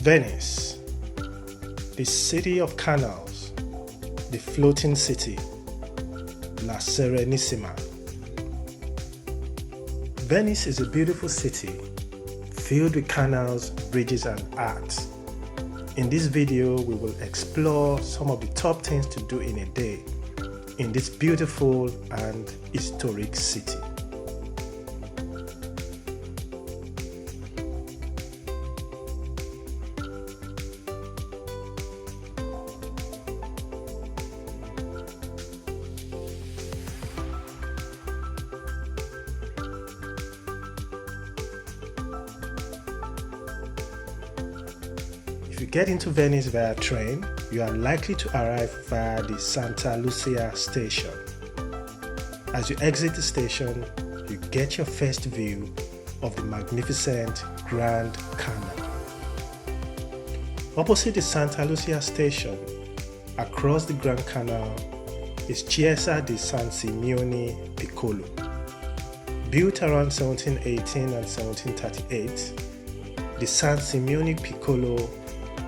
Venice, the city of canals, the floating city, La Serenissima. Venice is a beautiful city filled with canals, bridges and art. In this video, we will explore some of the top things to do in a day in this beautiful and historic city. If you get into Venice via train, you are likely to arrive via the Santa Lucia station. As you exit the station, you get your first view of the magnificent Grand Canal. Opposite the Santa Lucia station, across the Grand Canal, is Chiesa di San Simeone Piccolo. Built around 1718 and 1738, the San Simeone Piccolo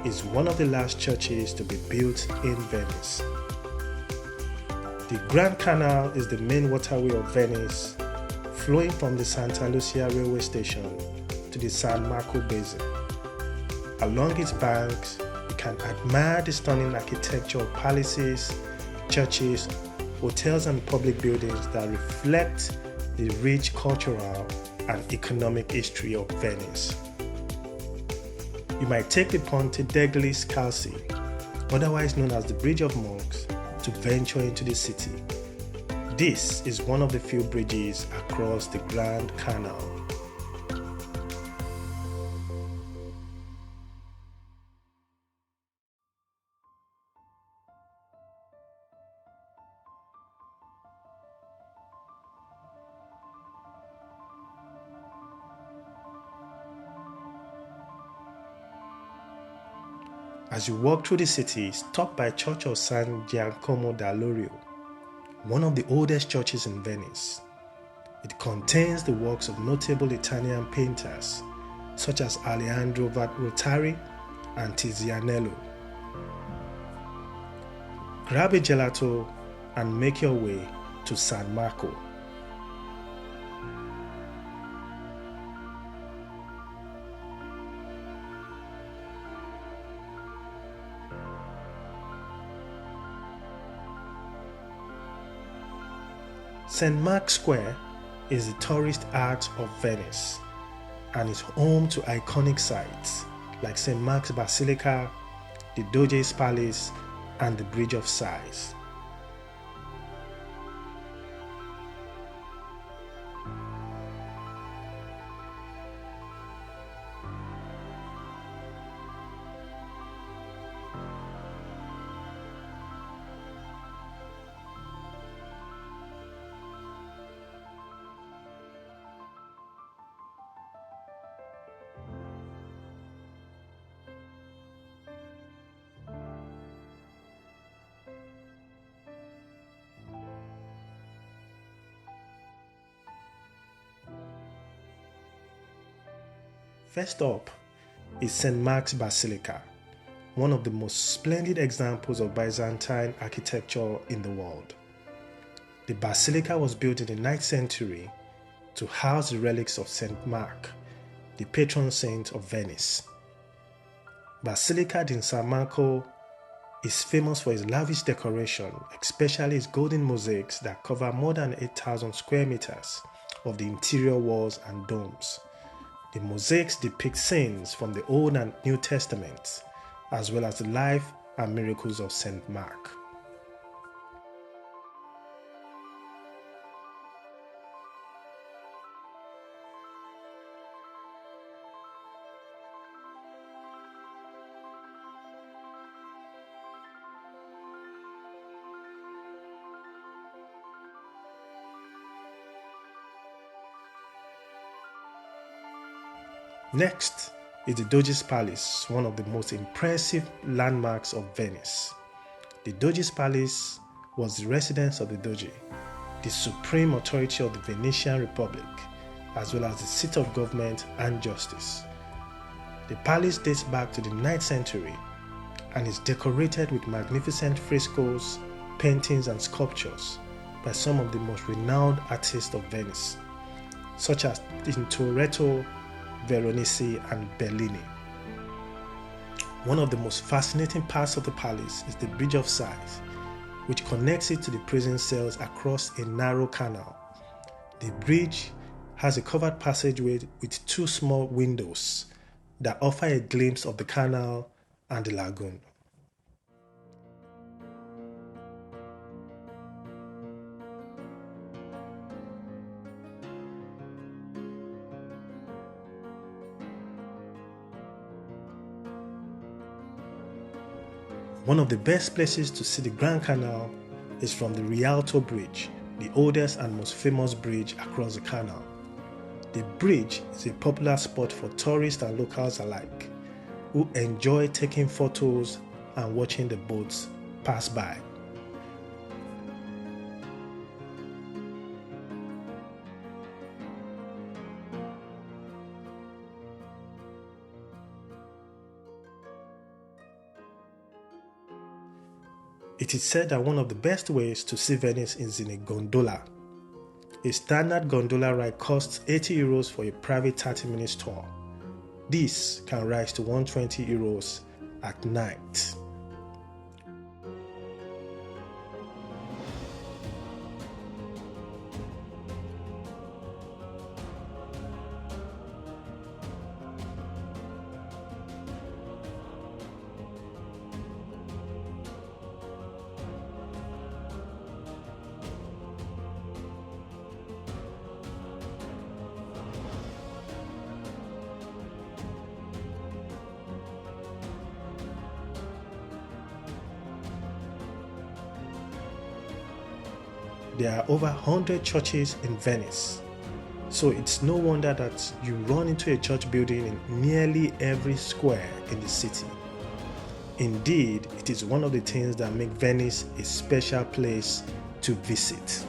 is one of the last churches to be built in Venice. The Grand Canal is the main waterway of Venice, flowing from the Santa Lucia railway station to the San Marco basin. Along its banks, you can admire the stunning architecture of palaces, churches, hotels and public buildings that reflect the rich cultural and economic history of Venice. You might take the Ponte degli Scalzi, otherwise known as the Bridge of Monks, to venture into the city. This is one of the few bridges across the Grand Canal. As you walk through the city, stop by Church of San Giacomo dall'Orio, one of the oldest churches in Venice. It contains the works of notable Italian painters such as Alessandro Rotari and Tizianello. Grab a gelato and make your way to San Marco. St. Mark's Square is the tourist heart of Venice and is home to iconic sites like St. Mark's Basilica, the Doge's Palace, and the Bridge of Sighs. First up is St. Mark's Basilica, one of the most splendid examples of Byzantine architecture in the world. The basilica was built in the 9th century to house the relics of St. Mark, the patron saint of Venice. Basilica di San Marco is famous for its lavish decoration, especially its golden mosaics that cover more than 8,000 square meters of the interior walls and domes. The mosaics depict scenes from the Old and New Testaments, as well as the life and miracles of St. Mark. Next is the Doge's Palace, one of the most impressive landmarks of Venice. The Doge's Palace was the residence of the Doge, the supreme authority of the Venetian Republic, as well as the seat of government and justice. The palace dates back to the 9th century and is decorated with magnificent frescoes, paintings and sculptures by some of the most renowned artists of Venice, such as Tintoretto, Veronese and Bellini. One of the most fascinating parts of the palace is the Bridge of Sighs, which connects it to the prison cells across a narrow canal. The bridge has a covered passageway with 2 small windows that offer a glimpse of the canal and the lagoon. One of the best places to see the Grand Canal is from the Rialto Bridge, the oldest and most famous bridge across the canal. The bridge is a popular spot for tourists and locals alike, who enjoy taking photos and watching the boats pass by. It is said that one of the best ways to see Venice is in a gondola. A standard gondola ride costs €80 for a private 30-minute tour. This can rise to €120 at night. There are over 100 churches in Venice, so it's no wonder that you run into a church building in nearly every square in the city. Indeed, it is one of the things that make Venice a special place to visit.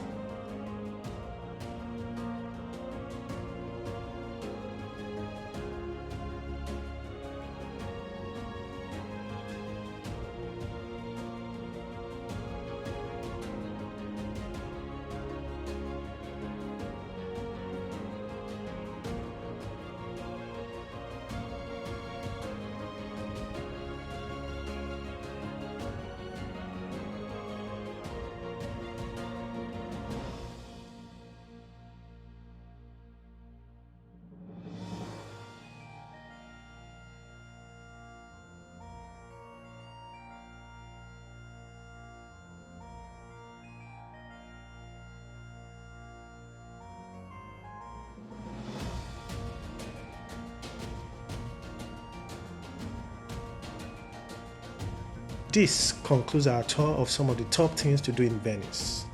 This concludes our tour of some of the top things to do in Venice.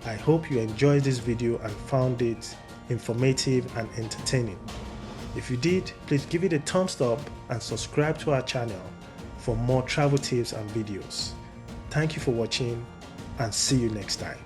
I hope you enjoyed this video and found it informative and entertaining. If you did, please give it a thumbs up and subscribe to our channel for more travel tips and videos. Thank you for watching and see you next time.